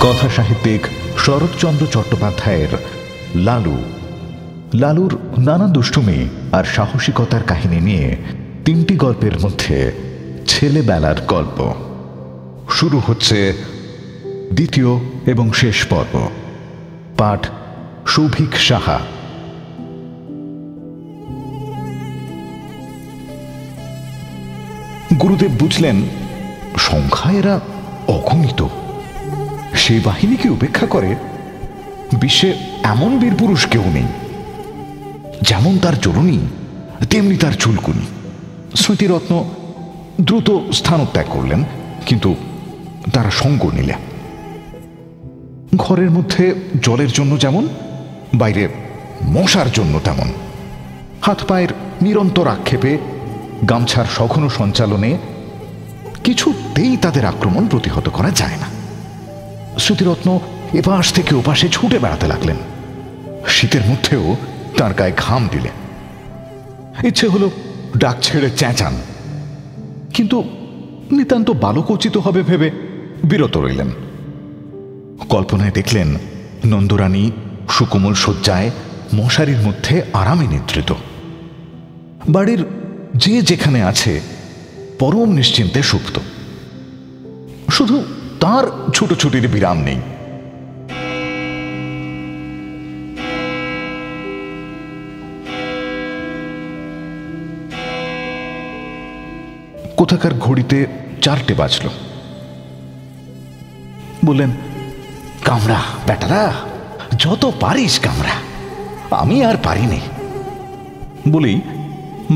কথা সাহিত্যিক শরৎচন্দ্র চট্টোপাধ্যায়ের লালু। লালুর নানা দুষ্টুমি আর সাহসিকতার কাহিনী নিয়ে 3টি গল্পের মধ্যে ছেলেবেলার গল্প। শুরু হচ্ছে 2য় এবং শেষ পর্ব। পাঠ সৌভিক সাহা। গুরুদেব বুঝলেন সংখ্যা এরা অগণিত। সে বাহিনীকে উপেক্ষা করে বিশ্বে এমন বীরপুরুষ কেউ নেই। যেমন তার জননী তেমনি তার চুলকুনি। স্মৃতিরত্ন দ্রুত স্থানত্যাগ করলেন, কিন্তু তারা সঙ্গ নিলে। ঘরের মধ্যে জলের জন্য যেমন, বাইরে মশার জন্য তেমন। হাত পায়ের নিরন্তর আক্ষেপে, গামছার সঘন সঞ্চালনে কিছুতেই তাদের আক্রমণ প্রতিহত করা যায় না। স্মৃতিরত্ন এপাশ থেকে ওপাশে ছুটে বেড়াতে লাগলেন। শীতের মধ্যেও তার গায়ে ঘাম দিলে। ইচ্ছে হলো ডাক ছেড়ে চেঁচান, কিন্তু নিতান্ত বালকোচিত হবে ভেবে বিরত রইলেন। কল্পনায় দেখলেন নন্দরানী সুকোমল শয্যায় মশারির মধ্যে আরামে নিদ্রিত। বাড়ির যে যেখানে আছে পরম নিশ্চিন্তে সুপ্ত। শুধু তার ছুটোছুটির বিরাম নেই। কোথাকার ঘড়িতে 4টে বাজল। বললেন, কামড়া বেটারা, যত পারিস কামড়া, আমি আর পারিনি। বলেই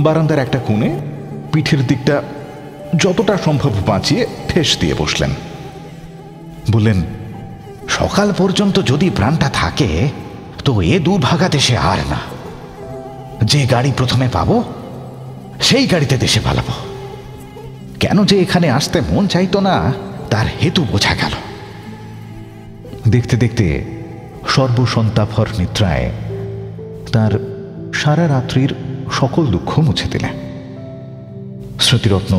বারান্দার একটা কোণে পিঠের দিকটা যতটা সম্ভব বাঁচিয়ে ঠেস দিয়ে বসলেন। বললেন, সকাল পর্যন্ত যদি প্রাণটা থাকে তো এ দুর্ভাগা দেশে আর না। যে গাড়ি প্রথমে পাবো সেই গাড়িতে দেশে পালাবো। কেন যে এখানে আসতে মন চাইতো না তার হেতু বোঝা গেল। দেখতে দেখতে সর্বসন্তাপহর নিদ্রায় তার সারা রাত্রির সকল দুঃখ মুছে দিলেন। স্মৃতিরত্ন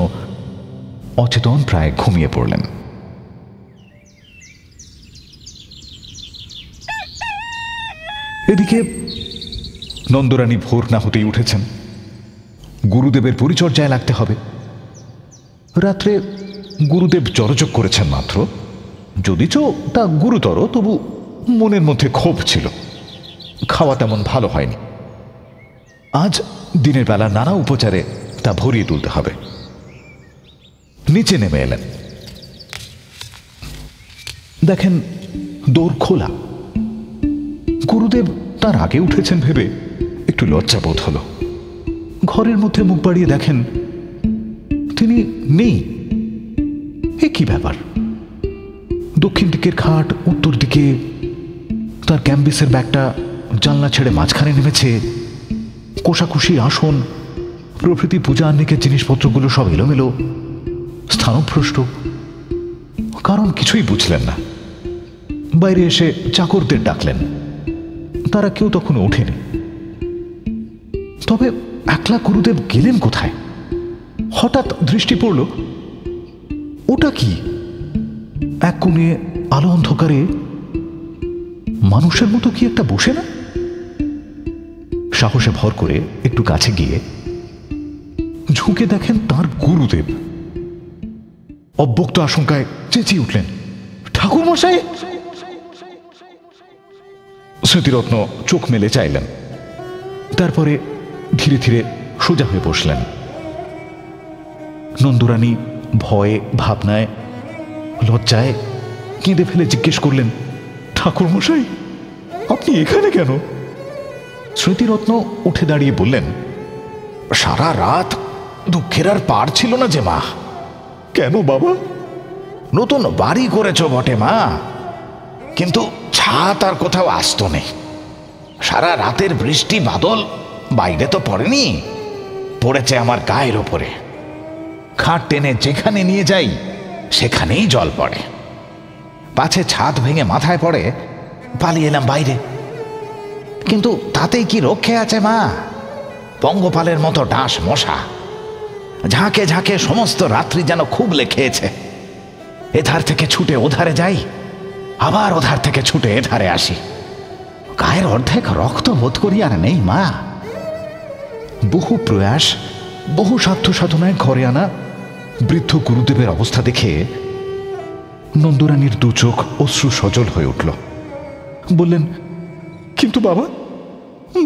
অচেতন প্রায় ঘুমিয়ে পড়লেন। এদিকে নন্দরানী ভোর না হতেই উঠেছেন। গুরুদেবের পরিচর্যায় লাগতে হবে। রাত্রে গুরুদেব জলযোগ করেছেন মাত্র, যদিচ তা গুরুতর, তবু মনের মধ্যে ক্ষোভ ছিল। খাওয়া তেমন ভালো হয়নি। আজ দিনের বেলা নানা উপচারে তা ভরিয়ে তুলতে হবে। নিচে নেমে এলেন। দেখেন দোর খোলা। গুরুদেব তার আগে উঠেছেন ভেবে একটু লজ্জা বোধ হল। ঘরের মধ্যে মুখ বাড়িয়ে দেখেন তিনি নেই। এ কি ব্যাপার? দক্ষিণ দিকের খাট, উত্তর দিকে তার ক্যাম্বিসের ব্যাগটা জানলা ছেড়ে মাঝখানে নেমেছে। কোষাকুষি, আসন প্রভৃতি পূজা আহ্নিকের জিনিসপত্রগুলো সব এলোমেলো, স্থানভ্রষ্ট। কারণ কিছুই বুঝলেন না। বাইরে এসে চাকরদের ডাকলেন, তারা কেউ তখন ওঠেনি। তবে একলা গুরুদেব গেলেন কোথায়? হঠাৎ দৃষ্টি পড়ল, ওটা কি? এক কোণে আলো অন্ধকারে মানুষের মতো কি একটা বসে না? সাহসে ভর করে একটু কাছে গিয়ে ঝুঁকে দেখেন তার গুরুদেব। অব্যক্ত আশঙ্কায় চেঁচিয়ে উঠলেন, ঠাকুর মশাই! স্মৃতিরত্ন চোখ মেলে চাইলেন, তারপরে ধীরে ধীরে সোজা হয়ে বসলেন। নন্দরানী ভয়ে, ভাবনায়, লজ্জায় কেঁদে ফেলে জিজ্ঞেস করলেন, ঠাকুর মশাই, আপনি এখানে কেন? স্মৃতিরত্ন উঠে দাঁড়িয়ে বললেন, সারা রাত দুঃখের আর পার ছিল না যে মা। কেন বাবা? নতুন বাড়ি করেছ বটে মা, কিন্তু ছাদ আর কোথাও আসত নেই। সারা রাতের বৃষ্টি বাদল বাইরে তো পড়েনি, পড়েছে আমার গায়ের ওপরে। খাট টেনে যেখানে নিয়ে যাই সেখানেই জল পড়ে। পাছে ছাদ ভেঙে মাথায় পড়ে, পালিয়ে এলাম বাইরে। কিন্তু তাতেই কি রক্ষে আছে মা? পঙ্গপালের মতো ডাঁশ মশা ঝাঁকে ঝাঁকে সমস্ত রাত্রি যেন খুব লেখেছে। এধার থেকে ছুটে ওধারে যাই, আবার ওধার থেকে ছুটে ধারে আসি। গায়ের অর্ধেক রক্ত বোধ করি আর নেই মা। বহু প্রয়াস, বহু সাধ্য সাধনায় ঘরে আনা বৃদ্ধ গুরুদেবের অবস্থা দেখে নন্দরানীর দু চোখ অশ্রু সজল হয়ে উঠল। বললেন, কিন্তু বাবা,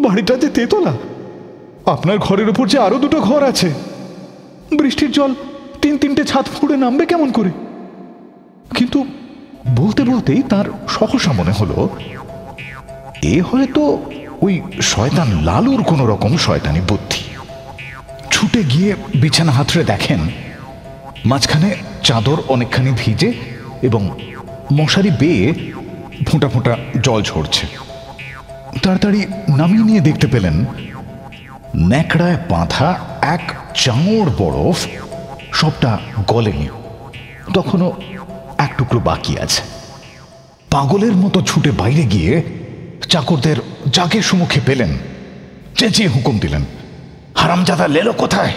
বাড়িটা যে তেতলা, আপনার ঘরের উপর যে আরো দুটো ঘর আছে, বৃষ্টির জল তিনটে ছাদ ফুঁড়ে নামবে কেমন করে? কিন্তু বলতে বলতেই তার সহসা মনে হলো, এ হয়তো ওই শয়তান লালুর কোন রকম শয়তানি বুদ্ধি। ছুটে গিয়ে বিছানা হাতড়ে দেখেন মাঝখানে চাদর অনেকখানি ভিজে এবং মশারি বেয়ে ফোঁটা ফোঁটা জল ঝরছে। তাড়াতাড়ি নামিয়ে নিয়ে দেখতে পেলেন ন্যাকড়ায় বাঁধা এক চাঙড় বরফ সবটা গলেনি, তখনও এক টুকরো বাকি আছে। পাগলের মতো ছুটে বাইরে গিয়ে চাকরদের জাগে সম্মুখে পেলেন, চেঁচিয়ে হুকুম দিলেন, হারামজাদা লেলো কোথায়?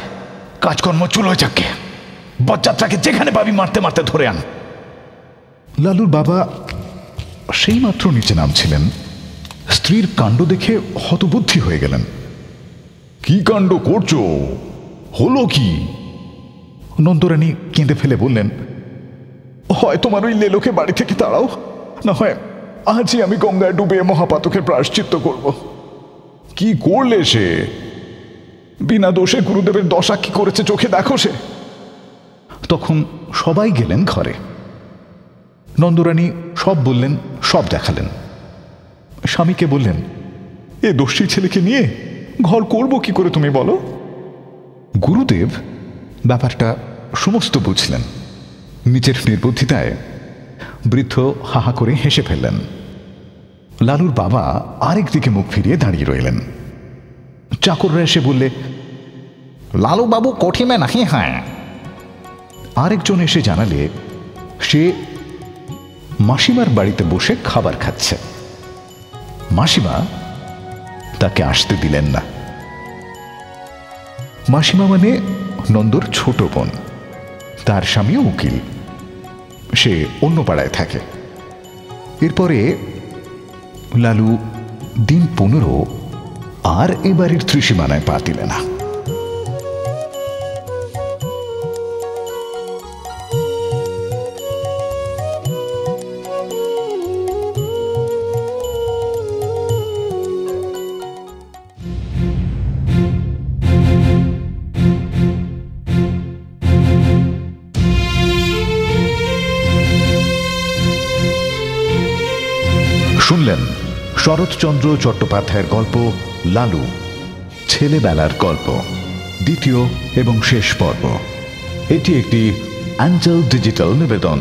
কাজকর্ম চুলোয় যাকে, বজ্জাত্রাকে যেখানে পাবি মারতে মারতে ধরে আন। লালুর বাবা সেই মাত্র নিচে নামছিলেন, স্ত্রীর কাণ্ড দেখে হতবুদ্ধি হয়ে গেলেন। কি কাণ্ড করছো? হলো কি? নন্দরানী কেঁদে ফেলে বললেন, হয় তোমার ওই লেলোকে বাড়ি থেকে তাড়াও, না হয় আজই আমি গঙ্গায় ডুবে মহাপাতকের প্রায়শ্চিত্ত করব। কি করলে সে? বিনা দোষে গুরুদেবের দশা কি করেছে চোখে দেখো সে। তখন সবাই গেলেন ঘরে। নন্দরানী সব বললেন, সব দেখালেন। স্বামীকে বললেন, এ দোষী ছেলেকে নিয়ে ঘর করব কি করে তুমি বলো? গুরুদেব ব্যাপারটা সমস্ত বুঝলেন। নিজের নির্বুদ্ধিতায় বৃদ্ধ হাহা করে হেসে ফেললেন। লালুর বাবা আরেক দিকে মুখ ফিরিয়ে দাঁড়িয়ে রইলেন। চাকররা এসে বললে, লালু বাবু কঠিমে নাকি? হ্যাঁ। আরেকজন এসে জানালে সে মাসিমার বাড়িতে বসে খাবার খাচ্ছে। মাসিমা তাকে আসতে দিলেন না। মাসিমা মানে নন্দর ছোট বোন, তার স্বামীও উকিল, সে অন্য পাড়ায় থাকে। এরপরে লালু দিন 15 আর এ বাড়ির ত্রিসীমানায় পা দিলে না। শুনলেন শরৎচন্দ্র চট্টোপাধ্যায়ের গল্প লালু, ছেলেবেলার গল্প, দ্বিতীয় এবং শেষ পর্ব। এটি একটি অ্যাঞ্জেল ডিজিটাল নিবেদন।